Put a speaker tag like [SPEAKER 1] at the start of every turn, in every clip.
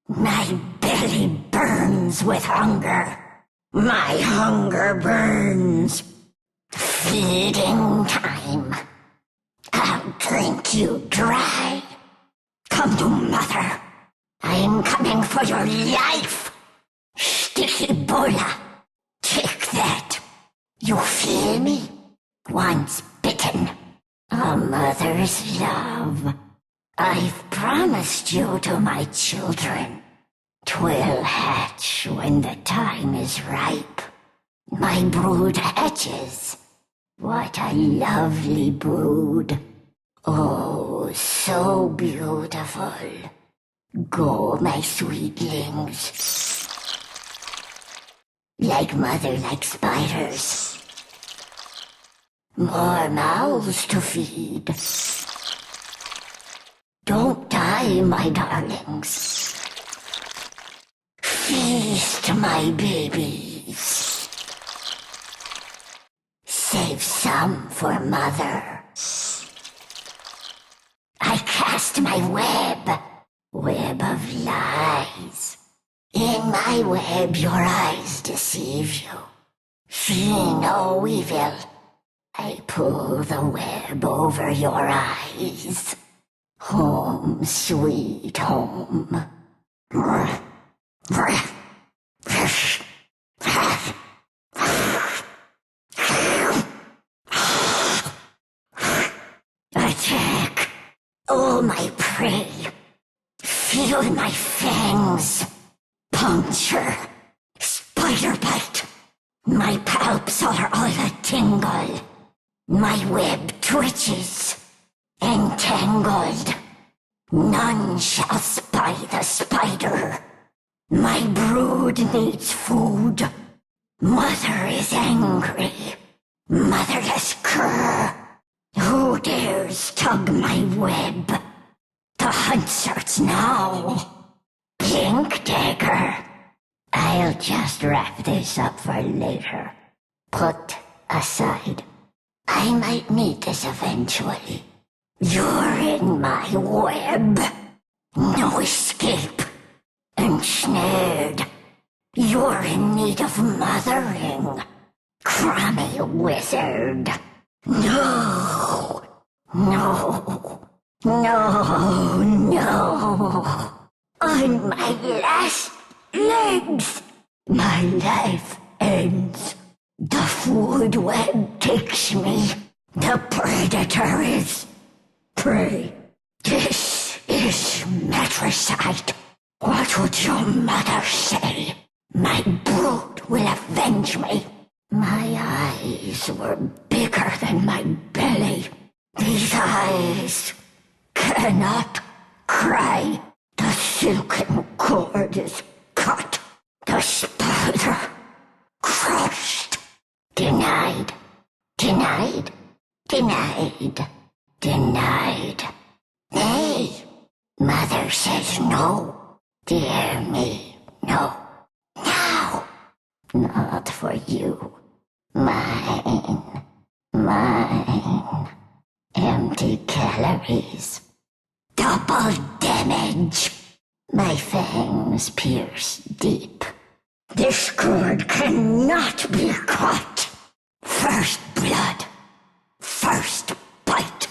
[SPEAKER 1] My belly burns with hunger. My hunger burns. Feeding time. I'll drink you dry. Come to mother. I'm coming for your life. Sticky bola. Take that. You feel me? Once bitten. A mother's love. I've promised you to my children. 'Twill hatch when the time is ripe. My brood hatches. What a lovely brood. Oh, so beautiful. Go, my sweetlings. Like mother, like spiders. More mouths to feed. Don't die, my darlings. Feast, my babies. Save some for mother. I cast my web of lies. In my web your eyes deceive you. See no evil. I pull the web over your eyes. Home, sweet home. Attack! Oh, my prey! Feel my fangs! Puncture! Spider bite! My palps are all a-tingle. My web twitches. Entangled. None shall spy the spider. My brood needs food. Mother is angry. Motherless cur. Who dares tug my web? The hunt starts now. Blink dagger. I'll just wrap this up for later. Put aside. I might need this eventually. You're in my web. No escape. Ensnared. You're in need of mothering. Crummy wizard. No. No. No. No. On my last legs. My life ends. The food web takes me. The predator is prey. This is matricide. What would your mother say? My brood will avenge me. My eyes were bigger than my belly. These eyes cannot cry. The silken cord is cut. The spider crushed. Denied. Denied. Denied. Denied. Nay, mother says no. Dear me, no. Now. Not for you. Mine. Mine. Empty calories. Double damage. My fangs pierce deep. This cord cannot be cut. First blood. First bite.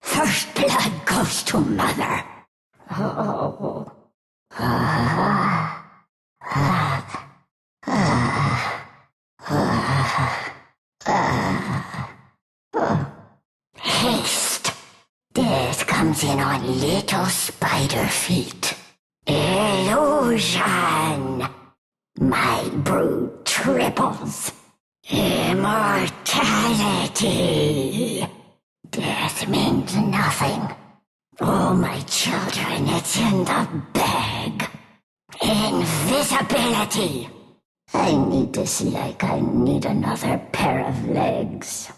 [SPEAKER 1] First blood goes to mother. Oh. Haste. Death comes in on little spider feet. Illusion. My brood triples. Immortality. Death means nothing. Oh, my children, it's in the bag. Invisibility. I need to see like I need another pair of legs.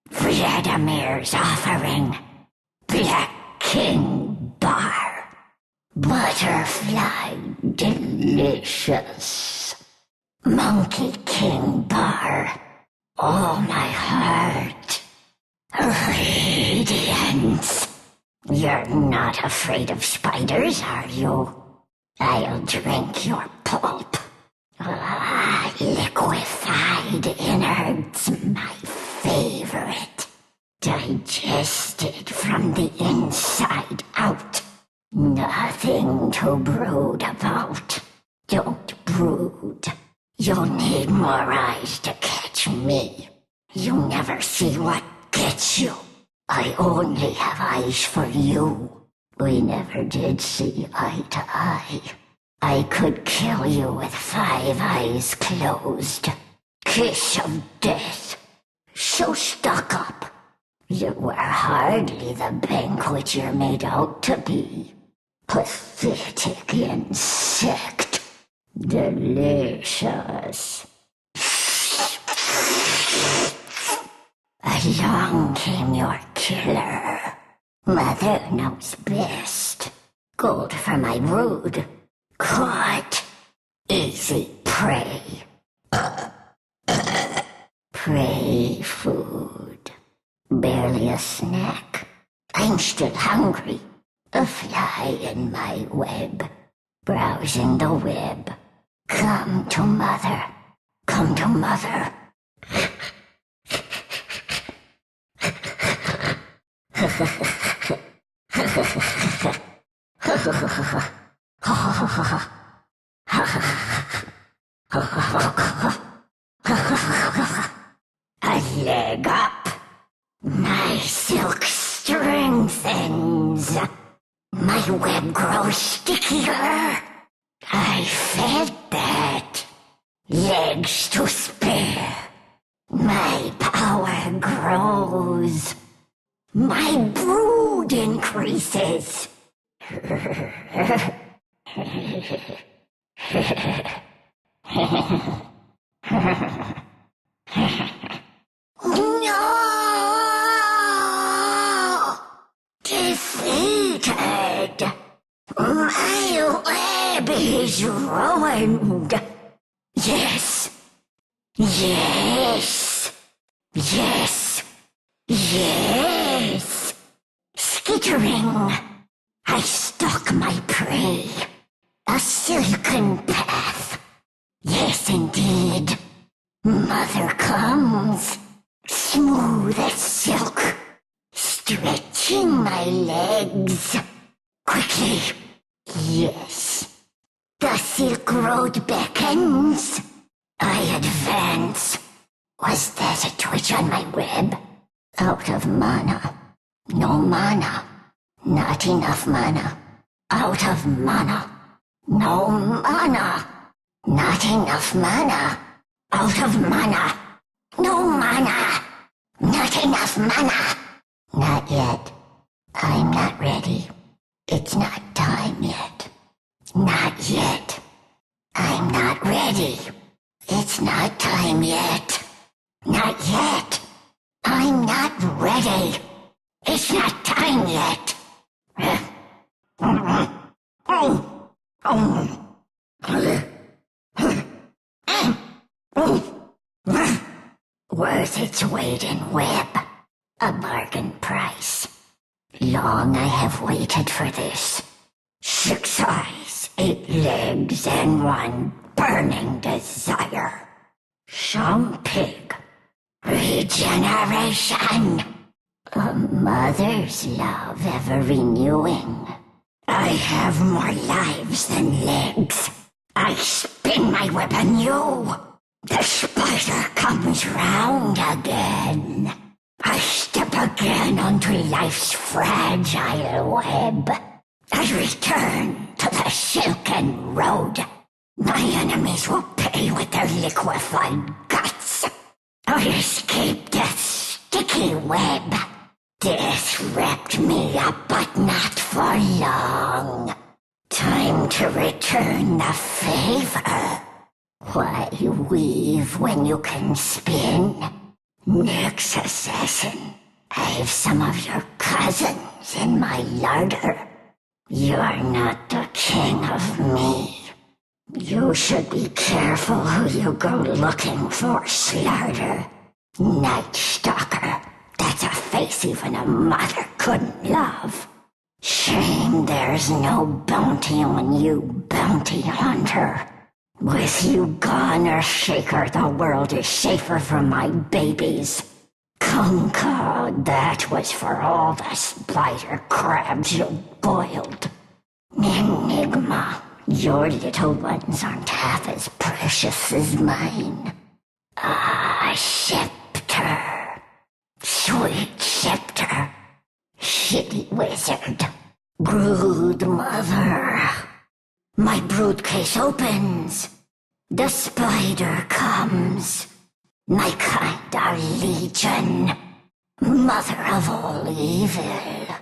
[SPEAKER 1] Vladimir's offering. Black King Bar. Butterfly delicious. Monkey King Bar. Oh, my heart. Radiance. You're not afraid of spiders, are you? I'll drink your pulp. Liquefied innards, my favorite. Digested from the inside out. Nothing to brood about. Don't brood. You'll need more eyes to catch me. You never see what gets you. I only have eyes for you. We never did see eye to eye. I could kill you with 5 eyes closed. Kiss of death. So stuck up. You were hardly the banquet you're made out to be. Pathetic insect. Delicious. Along came your killer. Mother knows best. Gold for my brood. Caught. Easy prey. Prey food. Barely a snack. I'm still hungry. A fly in my web. Browsing the web. Come to mother. Come to mother. A leg up. My silk strengthens. My web grows stickier. I felt that. Legs to spare. My power grows. My brood increases. No! Defeated! My web is ruined! Yes! Yes! Yes! Yes! Skittering! I stalk my prey. A silken path. Yes, indeed. Mother comes. Smooth as silk. Stretching my legs. Quickly. Yes. The Silk Road beckons. I advance. Was that a twitch on my web? Out of mana. No mana. Not enough mana. Out of mana. No mana. Not enough mana. Out of mana. No mana. Not enough mana. Not yet. I'm not ready. It's not time yet. Not yet. I'm not ready. It's not time yet. Not yet. I'm not ready. It's not time yet. Worth its weight in web. A bargain price. Long I have waited for this. 6 eyes, 8 legs, and 1 burning desire. Some pig. Regeneration. A mother's love ever renewing. I have more lives than legs. I spin my web anew. The spider comes round again. I step again onto life's fragile web. I return to the silken road. My enemies will pay with their liquefied guts. I escaped death's sticky web. Death wrapped me up, but not for long. Time to return the favor. Why weave when you can spin? Next assassin, I've some of your cousins in my larder. You're not the king of me. You should be careful who you go looking for, Slaughter. Night Stalker. That's a face even a mother couldn't love. Shame there's no bounty on you, bounty hunter. With you gone, Earthshaker, the world is safer from my babies. Concord, that was for all the spider crabs you boiled. Enigma, your little ones aren't half as precious as mine. Ah, scepter. Sweet scepter. Shitty wizard. Broodmother. My brood case opens. The spider comes. My kind are legion. Mother of all evil.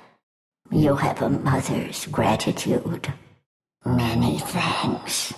[SPEAKER 1] You have a mother's gratitude. Many thanks.